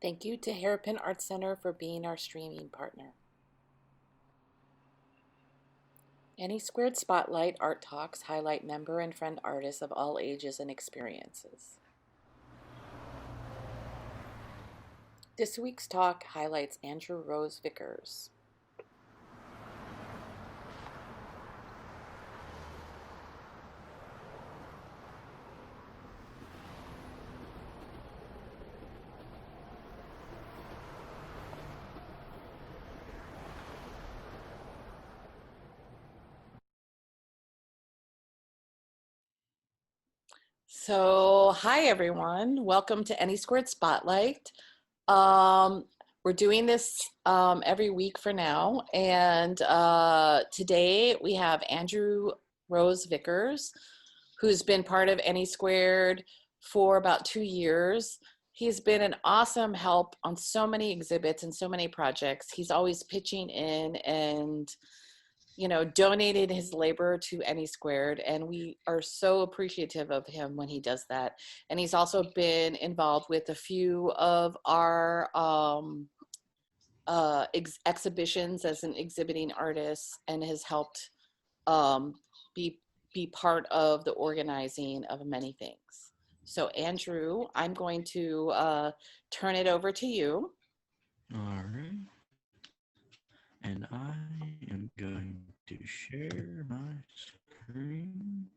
Thank you to Hairpin Art Center for being our streaming partner. Anysquared Spotlight Art Talks highlight member and friend artists of all ages and experiences. This week's talk highlights Andrew Rose Vickers. So, hi everyone. Welcome to Anysquared Spotlight. We're doing this every week for now, and today we have Andrew Rose Vickers, who's been part of Anysquared for about 2 years. He's been an awesome help on so many exhibits and so many projects. He's always pitching in and donated his labor to Anysquared, and we are so appreciative of him when he does that. And he's also been involved with a few of our exhibitions as an exhibiting artist, and has helped um, be part of the organizing of many things. So, Andrew, I'm going to turn it over to you. All right. And I am going to share my screen.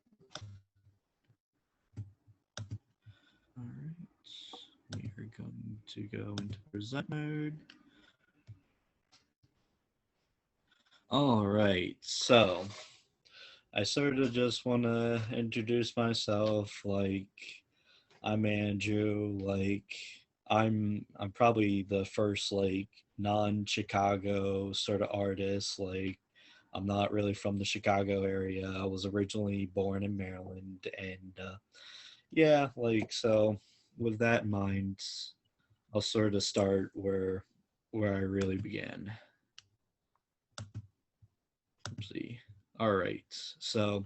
All right. We are going to go into present mode. All right. So I sort of just want to introduce myself. I'm Andrew. I'm probably the first non-Chicago sort of artist. I'm not really from the Chicago area. I was originally born in Maryland, and yeah, so. With that in mind, I'll sort of start where I really began. Let's see. All right, so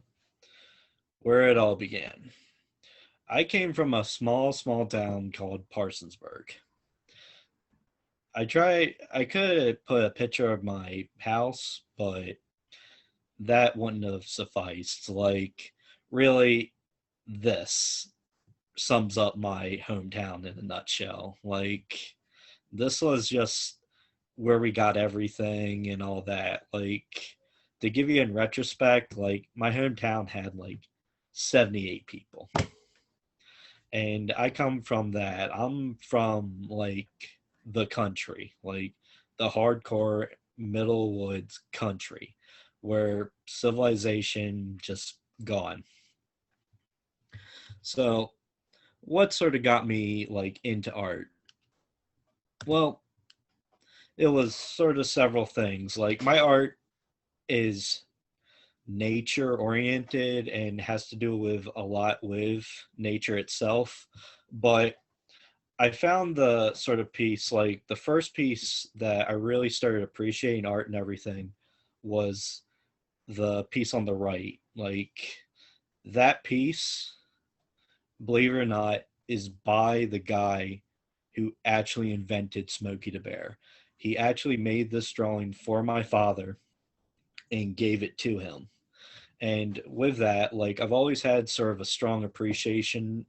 where it all began. I came from a small town called Parsonsburg. I could put a picture of my house, but that wouldn't have sufficed. Really, this sums up my hometown in a nutshell. This was just where we got everything and all that. To give you in retrospect, my hometown had 78 people. And I come from that. I'm from the country, the hardcore middle woods country where civilization just gone. So, what sort of got me into art? Well, it was sort of several things. My art is nature oriented and has to do with a lot with nature itself, but I found the sort of piece, the first piece that I really started appreciating art and everything was the piece on the right. That piece, believe it or not, is by the guy who actually invented Smokey the Bear. He actually made this drawing for my father and gave it to him. And with that, I've always had sort of a strong appreciation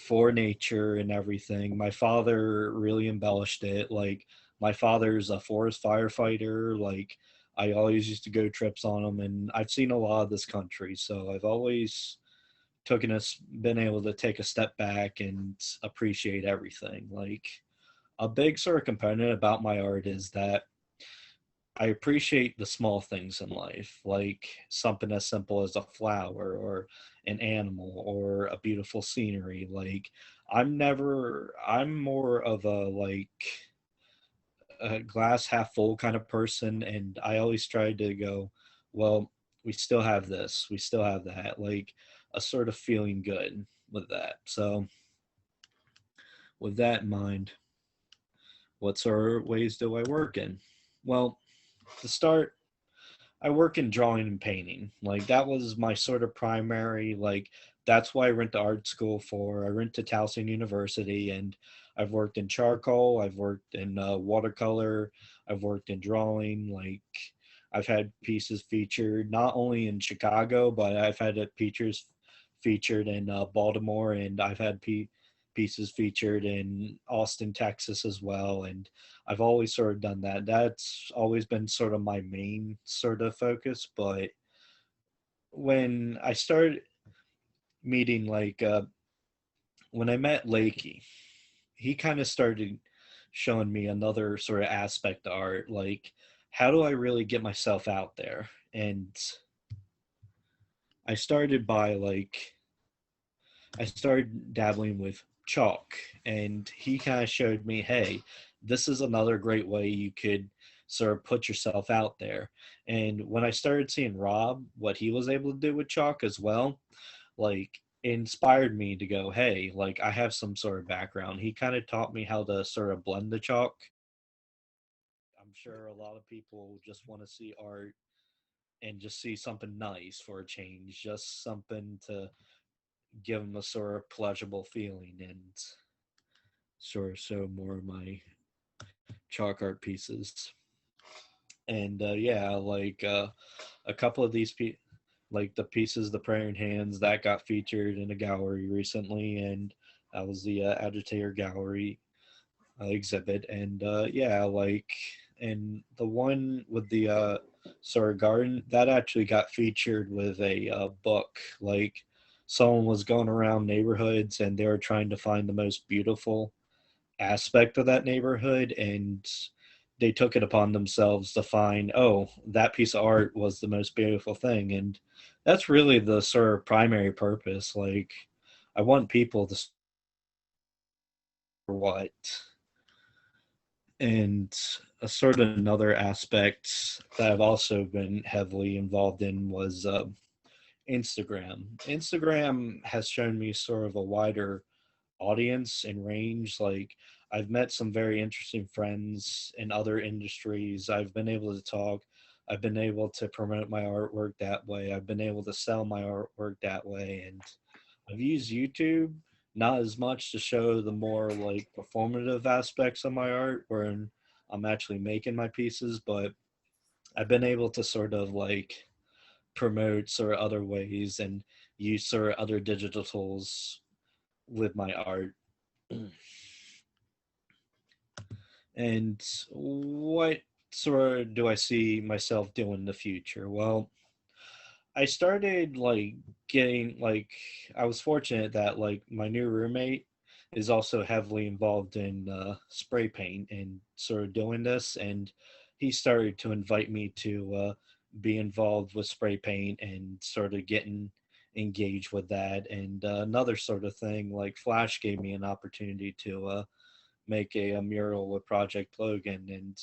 for nature and everything. My father really embellished it. My father's a forest firefighter. I always used to go trips on them, and I've seen a lot of this country. So I've always been able to take a step back and appreciate everything. A big sort of component about my art is that I appreciate the small things in life, like something as simple as a flower or an animal or a beautiful scenery. I'm more of a glass half full kind of person, and I always try to go, well, we still have this, we still have that, a sort of feeling good with that. So, with that in mind, what sort of ways do I work in? Well, to start, I work in drawing and painting. Like that was my sort of primary, like that's why I went to art school for. I went to Towson University, and I've worked in charcoal, I've worked in watercolor, I've worked in drawing. Like I've had pieces featured not only in Chicago, but I've had it features featured in Baltimore, and I've had pieces featured in Austin, Texas as well. And I've always sort of done that. That's always been sort of my main sort of focus. But when I started meeting, when I met Lakey, he kind of started showing me another sort of aspect to art. Like, how do I really get myself out there? And I started by I started dabbling with chalk, and he kind of showed me, hey, this is another great way you could sort of put yourself out there. And when I started seeing Rob, what he was able to do with chalk as well, like it inspired me to go, hey, like I have some sort of background. He kind of taught me how to sort of blend the chalk. I'm sure a lot of people just want to see art and just see something nice for a change, just something to give them a sort of pleasurable feeling. And sort of show more of my chalk art pieces. And yeah, a couple of these like the pieces, the praying hands that got featured in a gallery recently, and that was the agitator gallery exhibit. And yeah, and the one with the sort of garden that actually got featured with a book. Like someone was going around neighborhoods and they were trying to find the most beautiful aspect of that neighborhood, and they took it upon themselves to find, oh, that piece of art was the most beautiful thing. And that's really the sort of primary purpose. Like I want people to what. And a sort of another aspect that I've also been heavily involved in was Instagram has shown me sort of a wider audience and range. Like I've met some very interesting friends in other industries. I've been able to talk. I've been able to promote my artwork that way. I've been able to sell my artwork that way. And I've used YouTube not as much to show the more like performative aspects of my art where I'm actually making my pieces, but I've been able to sort of like promote sort of other ways and use sort of other digital tools with my art. And what sort of do I see myself doing in the future? Well, I started like getting like I was fortunate that like my new roommate is also heavily involved in spray paint and sort of doing this, and he started to invite me to be involved with spray paint and sort of getting engaged with that. And another sort of thing, like Flash gave me an opportunity to make a mural with Project Logan, and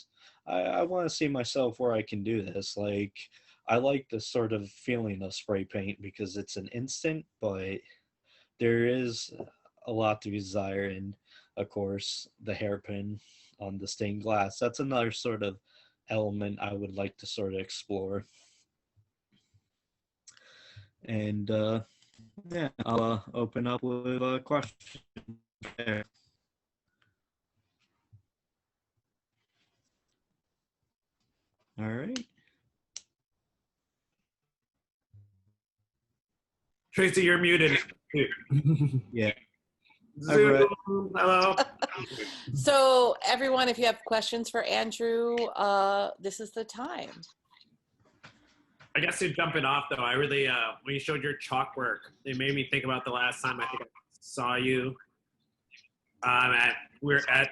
I want to see myself where I can do this. Like I like the sort of feeling of spray paint because it's an instant, but there is a lot to desire, and of course the hairpin on the stained glass. That's another sort of element I would like to sort of explore. And yeah, I'll open up with a question there. All right. Tracy, you're muted. Yeah. Hi, Zoom. Brett. Hello. So everyone, if you have questions for Andrew, this is the time. I guess to jump it off though, I really when you showed your chalk work, it made me think about the last time I think I saw you. We were at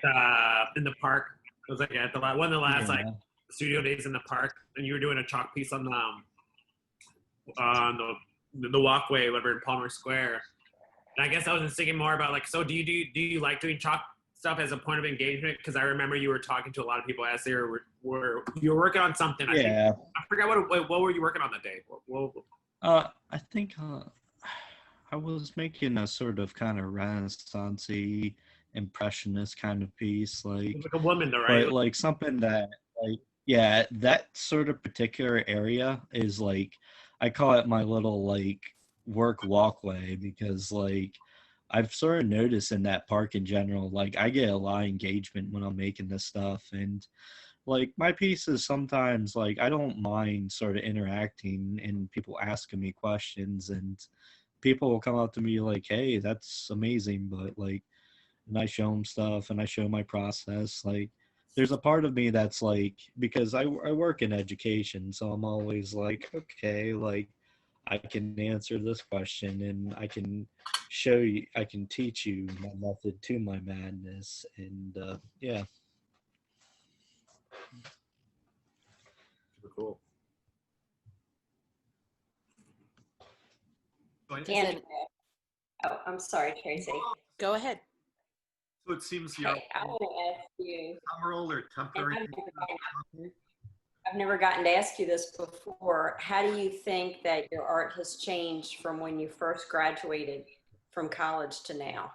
in the park. It was like at the one of the last like studio days in the park, and you were doing a chalk piece on the walkway over in Palmer Square. And I guess I was just thinking more about like, so do you like doing chalk stuff as a point of engagement? Because I remember you were talking to a lot of people as they were you were working on something. Yeah. I forgot what were you working on that day? I think I was making a sort of kind of Renaissance-y impressionist kind of piece, Like a woman, though, right? but like something that like Yeah, that sort of particular area is like, I call it my little like work walkway because like I've sort of noticed in that park in general, like I get a lot of engagement when I'm making this stuff. And like my pieces sometimes, like I don't mind sort of interacting and people asking me questions, and people will come up to me like, hey, that's amazing, but like, and I show them stuff and I show my process. Like, there's a part of me that's like, because I work in education, so I'm always like, okay, like, I can answer this question and I can show you, I can teach you my method to my madness. And yeah. Super cool. Then Oh, I'm sorry, Tracy. go ahead. So it seems you're Okay, I want to ask you, ephemeral or and temporary. I've never gotten to ask you this before. How do you think that your art has changed from when you first graduated from college to now?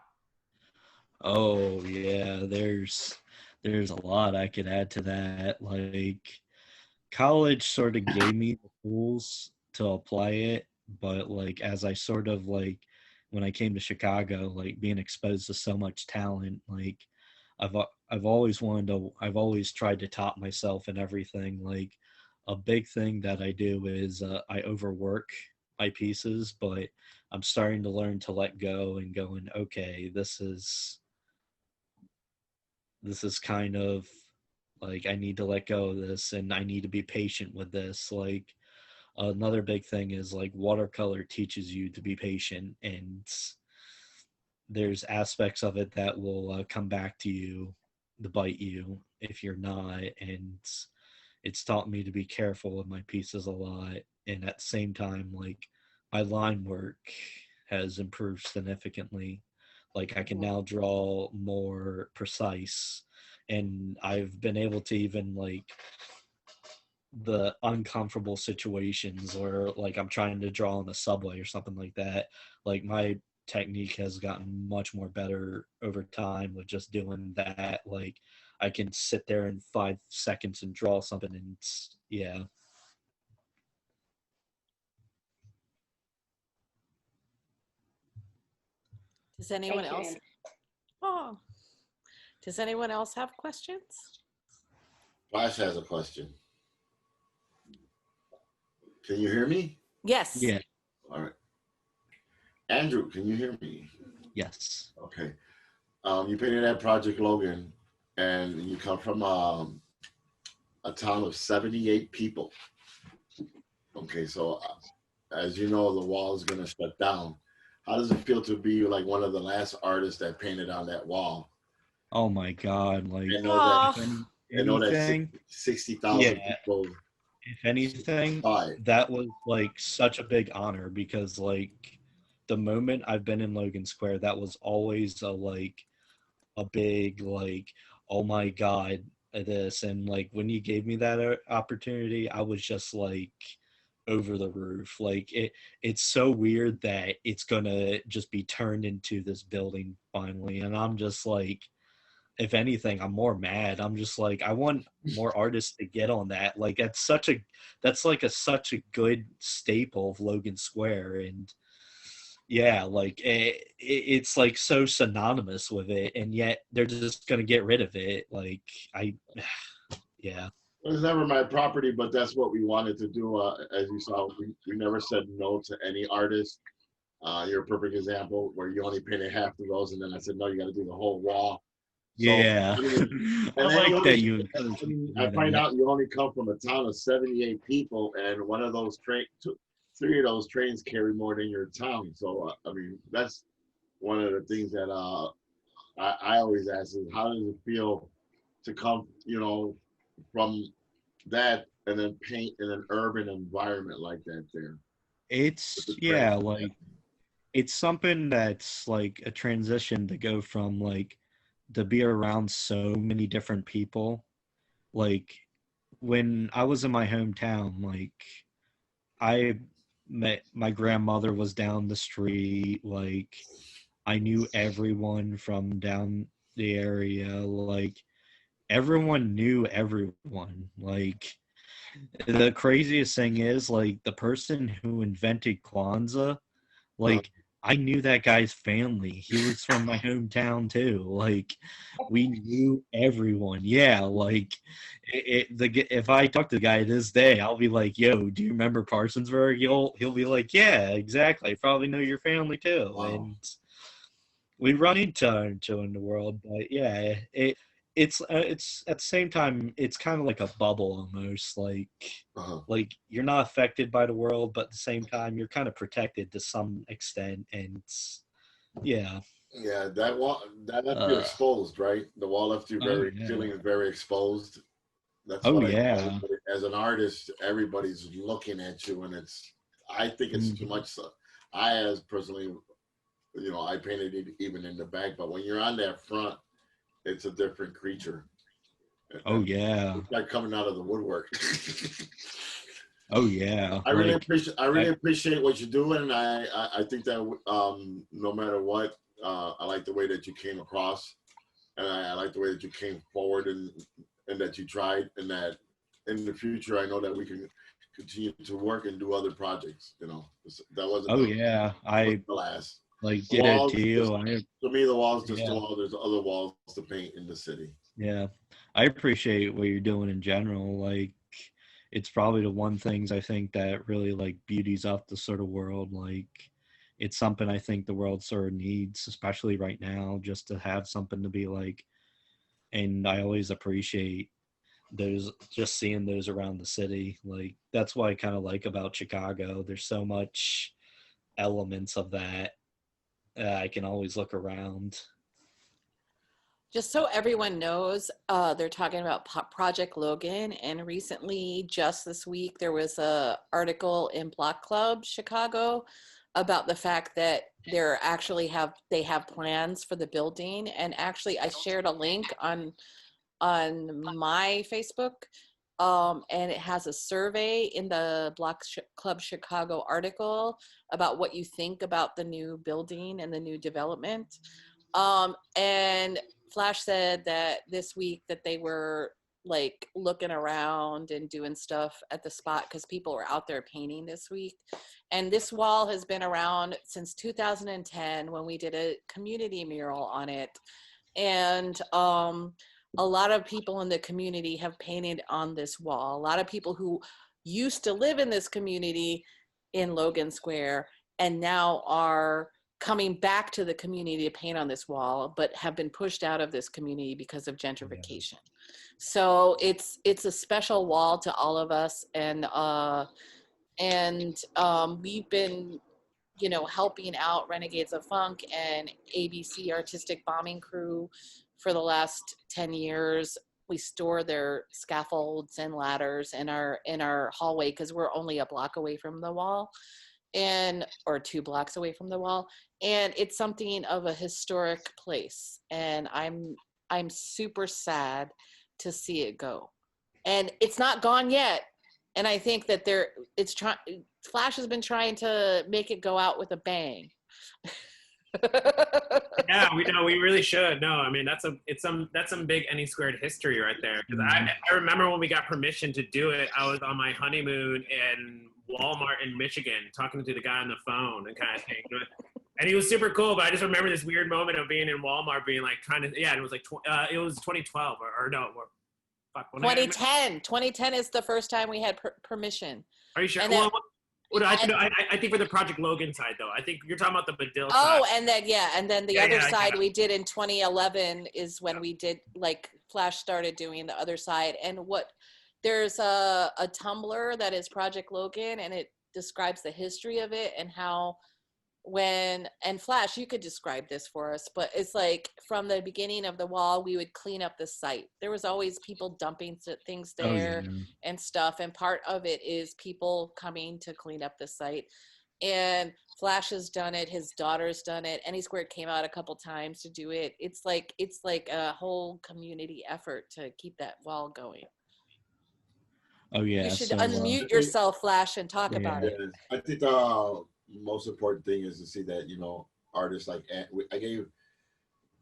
Oh yeah, there's a lot I could add to that. Like college sort of gave me the tools to apply it, but like as I sort of like when I came to Chicago, like being exposed to so much talent, like I've always wanted to, I've always tried to top myself and everything. Like a big thing that I do is I overwork my pieces, but I'm starting to learn to let go and going, okay, this is kind of like I need to let go of this and I need to be patient with this. Like another big thing is like watercolor teaches you to be patient, and there's aspects of it that will come back to you to bite you if you're not. And it's taught me to be careful with my pieces a lot. And at the same time, like my line work has improved significantly. Like I can now draw more precise, and I've been able to even like the uncomfortable situations where like I'm trying to draw on the subway or something like that. Like my technique has gotten much more better over time with just doing that. Like I can sit there in 5 seconds and draw something, and yeah. Does anyone Thank you, else? Andrew. Oh, does anyone else have questions? Flash has a question. Can you hear me? Yes. Yeah. All right. Andrew, can you hear me? Yes. Okay. You painted that project, Logan, and you come from a town of 78 people. Okay, so as you know, the wall is going to shut down. How does it feel to be like one of the last artists that painted on that wall? Oh my god, like I know that. Oh, I know that anything 60,000 yeah, people. if anything, Died. that was like such a big honor because like the moment I've been in Logan Square, that was always a like a big like, oh my god, this. And like when you gave me that opportunity, I was just like over the roof. Like it's so weird that it's gonna just be turned into this building finally, and I'm just like, if anything, I'm more mad. I'm just like, I want more artists to get on that. Like that's like such a good staple of Logan Square. And yeah, like it's like so synonymous with it, and yet they're just gonna get rid of it. Like I yeah. It was never my property, but that's what we wanted to do. As you saw, we never said no to any artist. You're a perfect example where you only painted half of those, and then I said, no, you got to do the whole wall. So, Yeah. and I like that you I find out you only come from a town of 78 people, and one of those three of those trains carry more than your town. So, I mean, that's one of the things that I always ask is, how does it feel to come, from that and then paint in an urban environment like that there? it's yeah, like it's something that's like a transition to go from like to be around so many different people. Like when I was in my hometown, like I met my grandmother was down the street, like I knew everyone from down the area. Like everyone knew everyone. Like, the craziest thing is, like, the person who invented Kwanzaa, like, I knew that guy's family. He was from my hometown too. Like, we knew everyone. Yeah, like, if I talk to the guy this day, I'll be like, "Yo, do you remember Parsonsburg?" He'll be like, "Yeah, exactly. I probably know your family too." Wow. And we run into each other in the world, but yeah, it's at the same time, it's kind of like a bubble almost. Uh-huh. Like, you're not affected by the world, but at the same time, you're kind of protected to some extent, and yeah. Yeah, that wall that left you Uh, exposed, right? The wall left you oh very yeah. feeling very exposed. That's Oh what I yeah. as an artist, everybody's looking at you, and I think it's too Mhm. much. So I, as personally, I painted it even in the back, but when you're on that front, it's a different creature. Oh And yeah. it's like coming out of the woodwork. Oh yeah. I really Like, appreciate what you're doing, and I think that no matter what, I like the way that you came across, and I like the way that you came forward, and that you tried, and that in the future I know that we can continue to work and do other projects. That wasn't oh yeah. I the last. like The did it walls, to you. to me, the wall's just a Yeah. wall. There's other walls to paint in the city. Yeah. I appreciate what you're doing in general. Like, it's probably the one things I think that really, like, beauties up the sort of world. Like, it's something I think the world sort of needs, especially right now, just to have something to be like. And I always appreciate those, just seeing those around the city. Like, that's what I kind of like about Chicago. There's so much elements of that. I can always look around. Just so everyone knows, they're talking about Project Logan, and recently, just this week, there was a article in Block Club Chicago about the fact that they have plans for the building, and actually, I shared a link on my Facebook, and it has a survey in the Club Chicago article about what you think about the new building and the new development. And Flash said that this week that they were like looking around and doing stuff at the spot because people were out there painting this week. And this wall has been around since 2010 when we did a community mural on it. And a lot of people in the community have painted on this wall. A lot of people who used to live in this community in Logan Square and now are coming back to the community to paint on this wall, but have been pushed out of this community because of gentrification. So it's a special wall to all of us, and we've been helping out Renegades of Funk and ABC Artistic Bombing Crew for the last 10 years. We store their scaffolds and ladders in our hallway because we're only a block away from the wall, or 2 blocks away from the wall, and it's something of a historic place, and I'm super sad to see it go, and it's not gone yet. And I think that Flash has been trying to make it go out with a bang. Yeah, we really should. No, I mean that's some big Anysquared history right there. Because I remember when we got permission to do it, I was on my honeymoon in Walmart in Michigan, talking to the guy on the phone and kind of thing. And he was super cool, but I just remember this weird moment of being in Walmart, being like trying to, yeah, and it was like it was 2012 or no, fuck, 2010 is the first time we had permission. Are you sure? And then, I think for the Project Logan side though, I think you're talking about the Medill side. Oh, and then the other side we did in 2011 is when we did, like, Flash started doing the other side. And there's a Tumblr that is Project Logan, and it describes the history of it and how and Flash, you could describe this for us, but it's like from the beginning of the wall, we would clean up the site. There was always people dumping things there and stuff. And part of it is people coming to clean up the site. And Flash has done it. His daughter's done it. Anysquared came out a couple times to do it. It's like a whole community effort to keep that wall going. Oh yeah. You should unmute yourself, Flash, and talk about it. I think the most important thing is to see that artists like I gave,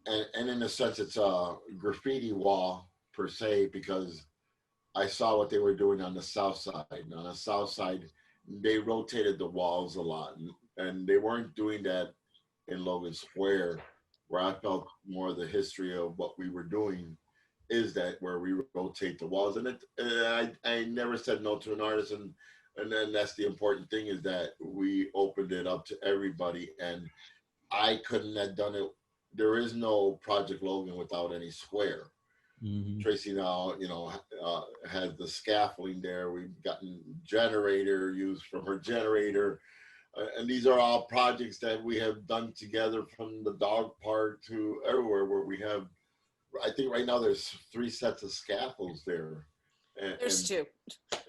and in a sense it's a graffiti wall per se, because I saw what they were doing on the south side. And on the south side, they rotated the walls a lot, and they weren't doing that in Logan Square, where I felt more of the history of what we were doing is that where we rotate the walls. And I never said no to an artist, and then that's the important thing, is that we opened it up to everybody, and I couldn't have done it. There is no Project Logan without Anysquared. Tracy now, has the scaffolding there. We've gotten generator used from her generator. And these are all projects that we have done together, from the dog park to everywhere, where we have, I think right now there's 3 sets of scaffolds there. There's 2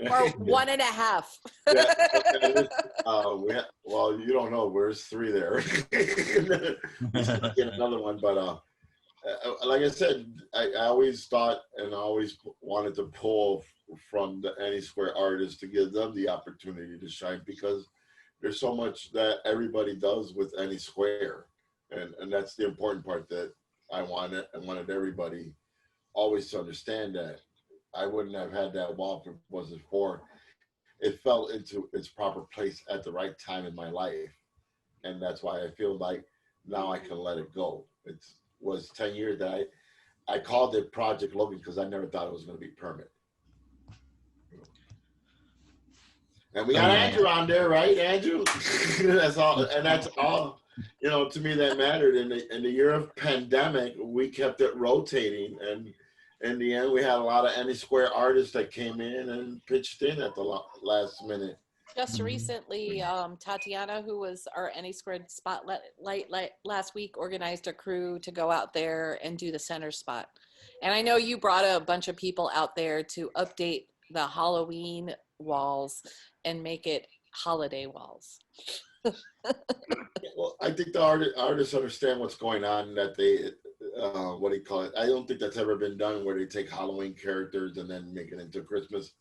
or 1.5. Well, you don't know, there's 3 there. We stuck in another one, but like I said, I always thought and I always wanted to pull from the Anysquared artists to give them the opportunity to shine, because there's so much that everybody does with Anysquared, and that's the important part that I wanted everybody always to understand, that I wouldn't have had that wall if it wasn't for it fell into its proper place at the right time in my life, and that's why I feel like now I can let it go. It was 10 years that I called it Project Logan because I never thought it was going to be permanent. And we got Andrew on there, right, Andrew? That's all, and that's all. To me that mattered. In the year of pandemic, we kept it rotating, and in the end, we had a lot of Anysquared artists that came in and pitched in at the last minute. Just recently, Tatiana, who was our Anysquared spotlight last week, organized a crew to go out there and do the center spot. And I know you brought a bunch of people out there to update the Halloween walls and make it holiday walls. Well, I think the artists understand what's going on, that they, what do you call it? I don't think that's ever been done, where they take Halloween characters and then make it into Christmas.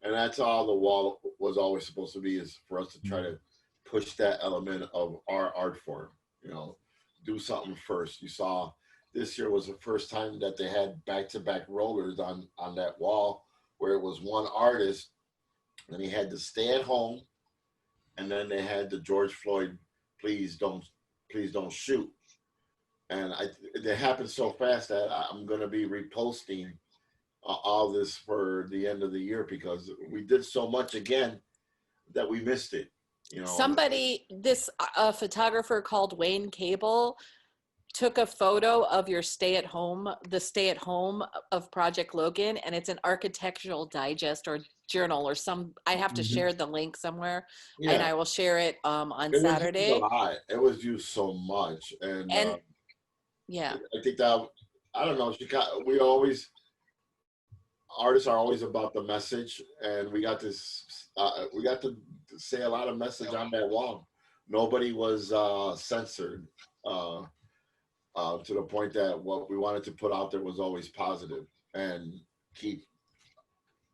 And that's all the wall was always supposed to be, is for us to try to push that element of our art form, do something first. You saw this year was the first time that they had back-to-back rollers on that wall, where it was one artist, and he had to stay at home, and then they had the George Floyd, please don't shoot. And it happened so fast that I'm going to be reposting all this for the end of the year, because we did so much again that we missed it. Somebody, a photographer called Wayne Cable, took a photo of the stay at home of Project Logan, and it's an Architectural Digest or journal or I have to share the link somewhere, and I will share it on Saturday. It was used so much, and yeah, I think that, I don't know, artists are always about the message, and we got to say a lot of message on that wall. Nobody was censored, to the point that what we wanted to put out there was always positive, and keep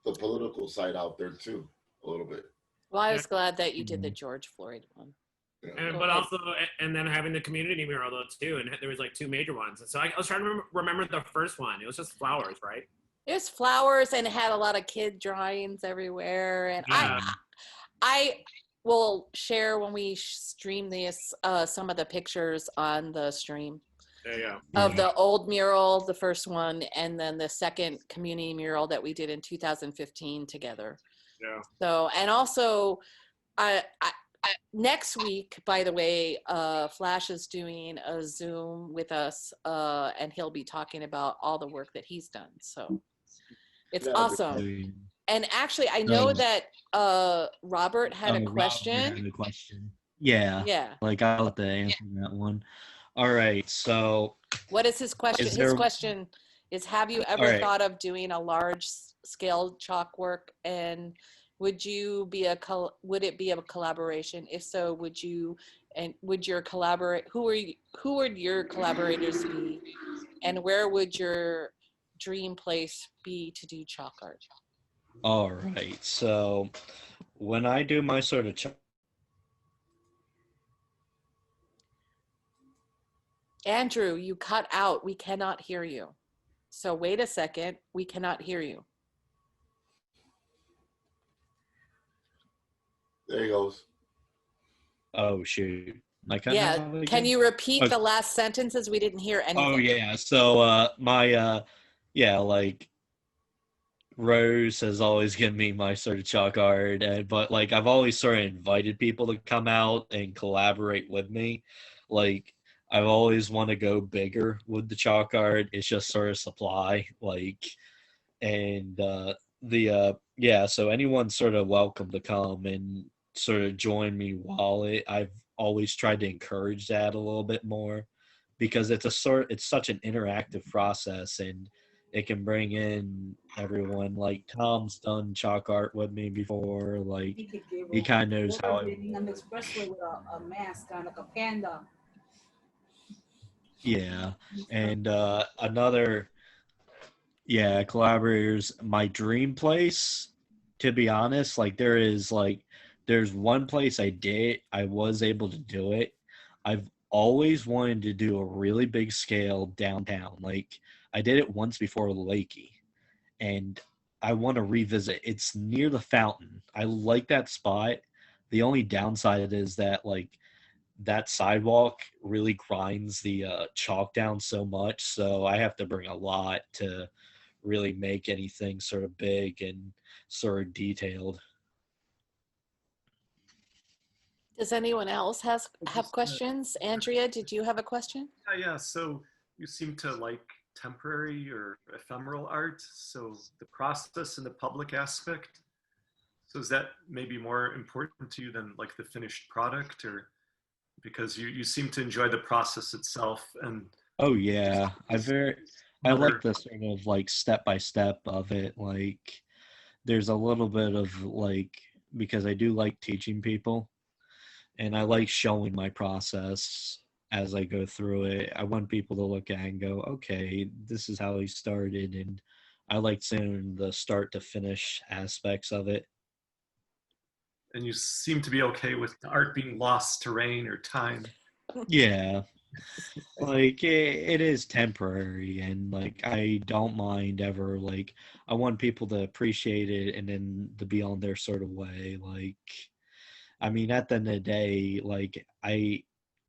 the political side out there too a little bit. Well, I was glad that you did the George Floyd one. And then having the community mural though too, and there was like 2 major ones. And so I was trying to remember the first one. It was just flowers, right? It was flowers, and it had a lot of kid drawings everywhere. And I will share when we stream this some of the pictures on the stream. There you go. Of the old mural, the first one, and then the second community mural that we did in 2015 together. Yeah. So, and also, next week, by the way, Flash is doing a Zoom with us, and he'll be talking about all the work that he's done. So it's awesome. And actually, I know that Robert had a question. Yeah. Like, I'll have to answer that one. All right. So what is his question? His question is, have you ever thought of doing a large scale chalk work, and would it be a collaboration? If so, would your who would your collaborators be, and where would your dream place be to do chalk art? All right. So when I do my sort of Andrew, you cut out. We cannot hear you. So wait a second, we cannot hear you. There he goes. Oh shoot. I cut Yeah, out can again? you repeat Oh, the last sentences? We didn't hear oh anything. yeah. So my yeah, like Rose has always given me my sort of chalk art, but like I've always sort of invited people to come out and collaborate with me. Like I've always want to go bigger with the chalk art. It's just sort of supply, like, and the yeah. So anyone's sort of welcome to come and sort of join me while I've always tried to encourage that a little bit more because it's such an interactive process and it can bring in everyone. Like Tom's done chalk art with me before. Like he kind of knows how I On the expressway with a mask on, like a panda. yeah. And another yeah, collaborators, my dream place, to be honest, like there's one place I was able to do it. I've always wanted to do a really big scale downtown. Like I did it once before Lakey, and I want to revisit. It's near the fountain. I like that spot. The only downside is that like that sidewalk really grinds the chalk down so much, so I have to bring a lot to really make anything sort of big and sort of detailed. Does anyone else have Just, questions? Andrea, did you have a question? yeah. So you seem to like temporary or ephemeral art. So the process and the public aspect. So is that maybe more important to you than like the finished product, or because you seem to enjoy the process itself and Oh just yeah, I like another. the sort of like step by step of it. Like there's a little bit of like because I do like teaching people and I like showing my process as I go through it. I want people to look at it and go, okay, this is how he started, and I like seeing the start to finish aspects of it. And you seem to be okay with the art being lost to rain or time. Yeah, like it is temporary, and like I don't mind ever. Like I want people to appreciate it, and then to be on their sort of way. Like I mean, at the end of the day, like I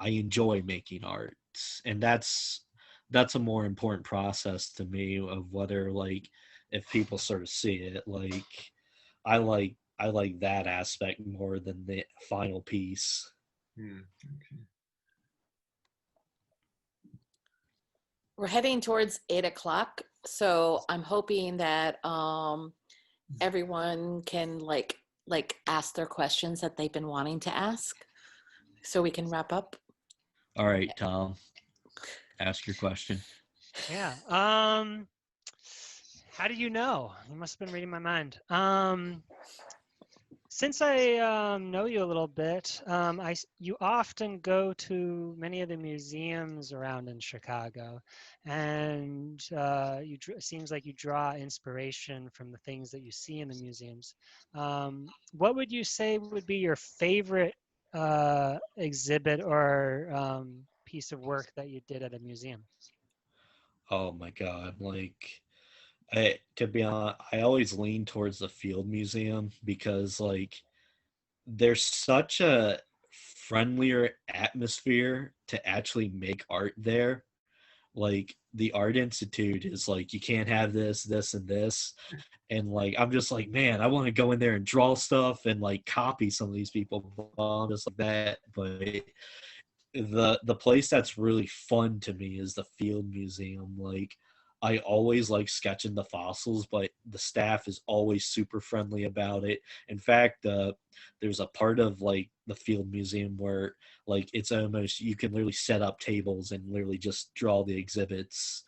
enjoy making art, and that's a more important process to me of whether like if people sort of see it. Like I like that aspect more than the final piece. Hmm. Okay. We're heading towards 8 o'clock, so I'm hoping that everyone can like ask their questions that they've been wanting to ask, so we can wrap up. All right, Tom, ask your question. Yeah. How do you know? You must have been reading my mind. Since I know you a little bit, you often go to many of the museums around in Chicago, and it seems like you draw inspiration from the things that you see in the museums. What would you say would be your favorite exhibit or piece of work that you did at a museum? Oh my God, like to be honest, I always lean towards the Field Museum because like there's such a friendlier atmosphere to actually make art there. Like the Art Institute is like you can't have this and this, and like I'm just like man, I want to go in there and draw stuff and like copy some of these people. I'm just like that, but the place that's really fun to me is the Field Museum. Like I always like sketching the fossils, but the staff is always super friendly about it. In fact, there's a part of like the Field Museum where like it's almost you can literally set up tables and literally just draw the exhibits.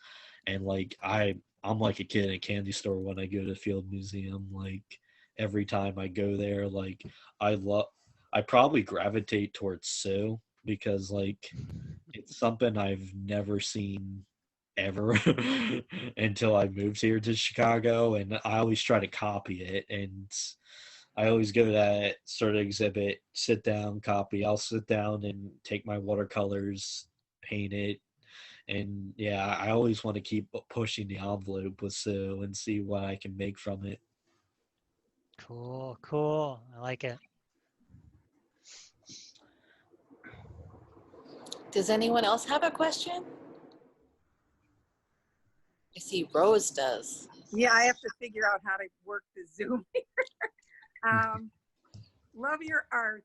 And like I'm like a kid in a candy store when I go to the Field Museum. Like every time I go there, like I love I probably gravitate towards Sue because like it's something I've never seen ever until I moved here to Chicago, and I always try to copy it, and I always go to that sort of exhibit, sit down, copy. I'll sit down and take my watercolors, paint it, And yeah, I always want to keep pushing the envelope with Sue and see what I can make from it. Cool, cool. I like it. Does anyone else have a question? I see Rose does. Yeah, I have to figure out how to work the Zoom here. Love your art,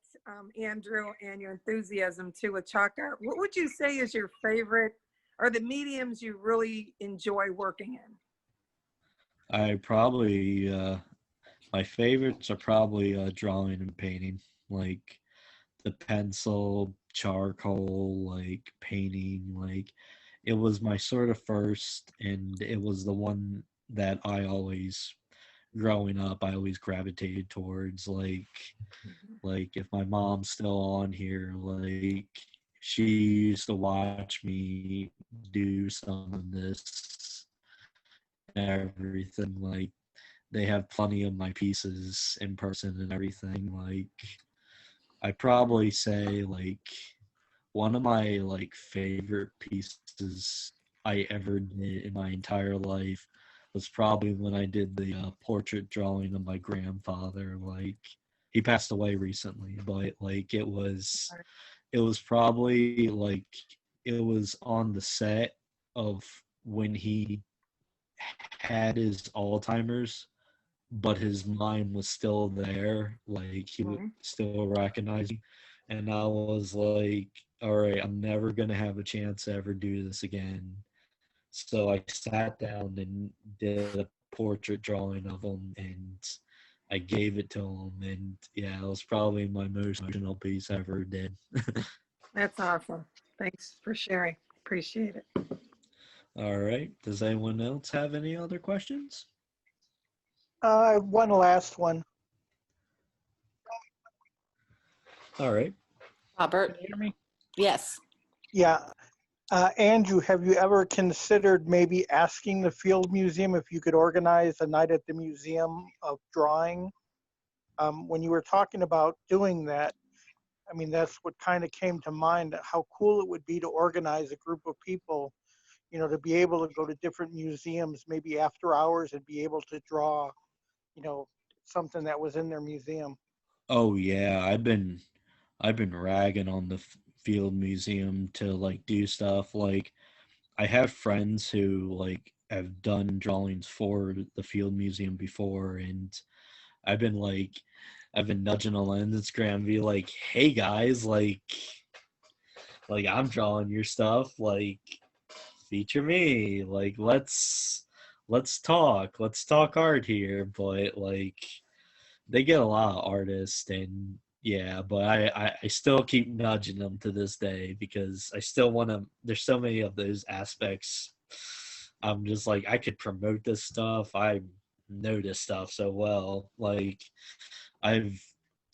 Andrew, and your enthusiasm too with chalk art. What would you say is your favorite or the mediums you really enjoy working in? I probably my favorites are probably drawing and painting, like the pencil, charcoal, like painting. Like it was my sort of first, and it was the one that I always, growing up, I always gravitated towards. Like if my mom's still on here, like she used to watch me do some of this and everything. Like they have plenty of my pieces in person and everything. Like I probably say like one of my like favorite pieces I ever did in my entire life was probably when I did the portrait drawing of my grandfather. Like he passed away recently, but like it was probably like it was on the set of when he had his Alzheimer's, but his mind was still there. Like he would still recognize me. And I was like, all right, I'm never going to have a chance to ever do this again. So I sat down and did a portrait drawing of him, and I gave it to him. And yeah, it was probably my most emotional piece I ever did. That's awesome. Thanks for sharing. Appreciate it. All right. Does anyone else have any other questions? One last one. All right. Robert? Can you hear me? Yes. Yeah. Andrew, have you ever considered maybe asking the Field Museum if you could organize a night at the Museum of Drawing? When you were talking about doing that, I mean, that's what kind of came to mind, how cool it would be to organize a group of people, you know, to be able to go to different museums, maybe after hours, and be able to draw, you know, something that was in their museum. Oh yeah, I've been ragging on the Field Museum to like do stuff. Like I have friends who like have done drawings for the Field Museum before, and I've been like I've been nudging on Instagram, be like, hey guys, like I'm drawing your stuff, like feature me, like let's talk art here. But like they get a lot of artists, and yeah, but I still keep nudging them to this day because I still want to. There's so many of those aspects. I'm just like I could promote this stuff. I know this stuff so well. Like I've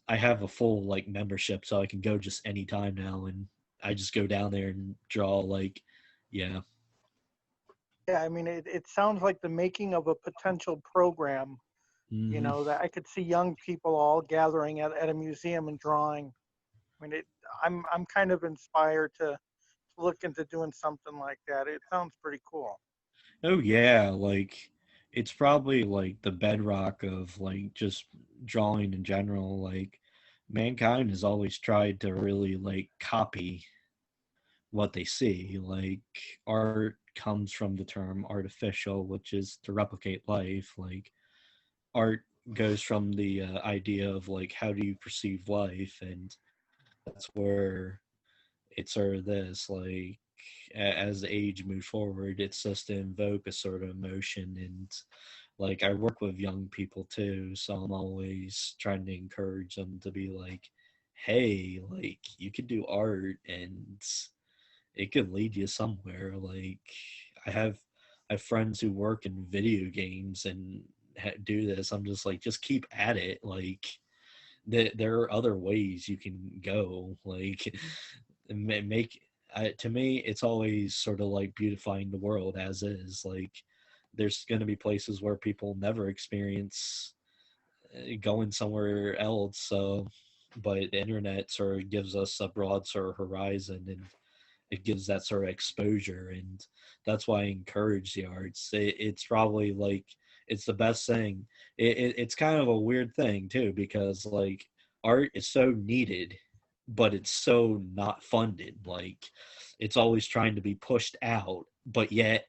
I have a full like membership, so I can go just anytime now, and I just go down there and draw. Like yeah. Yeah, I mean, it sounds like the making of a potential program, you Hmm. know, that I could see young people all gathering at a museum and drawing. I mean, I'm kind of inspired to look into doing something like that. It sounds pretty cool. Oh yeah, like it's probably like the bedrock of like just drawing in general. Like mankind has always tried to really like copy what they see. Like art comes from the term artificial, which is to replicate life. Like art goes from the idea of like how do you perceive life, and that's where it's sort of this like as the age moves forward, it's just to invoke a sort of emotion. And like I work with young people too, so I'm always trying to encourage them to be like, hey, like you could do art and it could lead you somewhere. Like i have I have friends who work in video games and do this. I'm just like, just keep at it. Like there are other ways you can go. Like make to me it's always sort of like beautifying the world as is. Like there's going to be places where people never experience going somewhere else. So but the internet sort of gives us a broad sort of horizon, and it gives that sort of exposure, and that's why I encourage the arts. It's probably like it's the best thing. It's kind of a weird thing too, because like art is so needed, but it's so not funded. Like it's always trying to be pushed out, but yet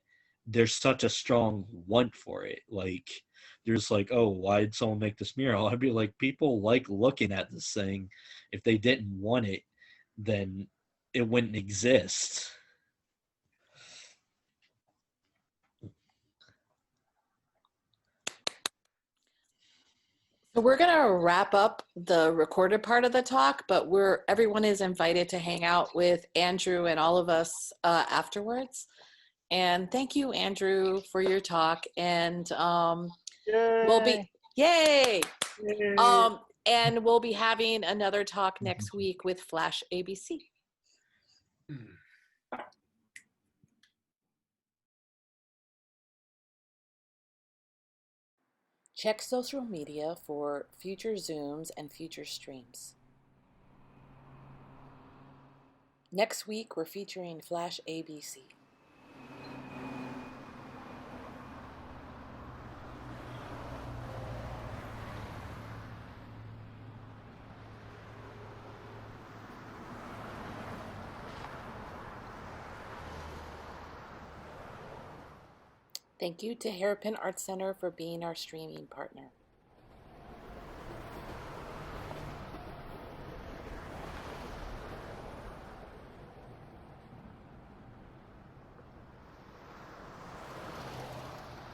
there's such a strong want for it. Like there's like, oh, why did someone make this mural? I'd be like, people like looking at this thing. If they didn't want it, then it wouldn't exist. So we're gonna wrap up the recorded part of the talk, but everyone is invited to hang out with Andrew and all of us afterwards. And thank you, Andrew, for your talk. And we'll be yay! And we'll be having another talk next week with Flash ABC. Check social media for future Zooms and future streams. Next week, we're featuring Flash ABC. Thank you to Hairpin Art Center for being our streaming partner.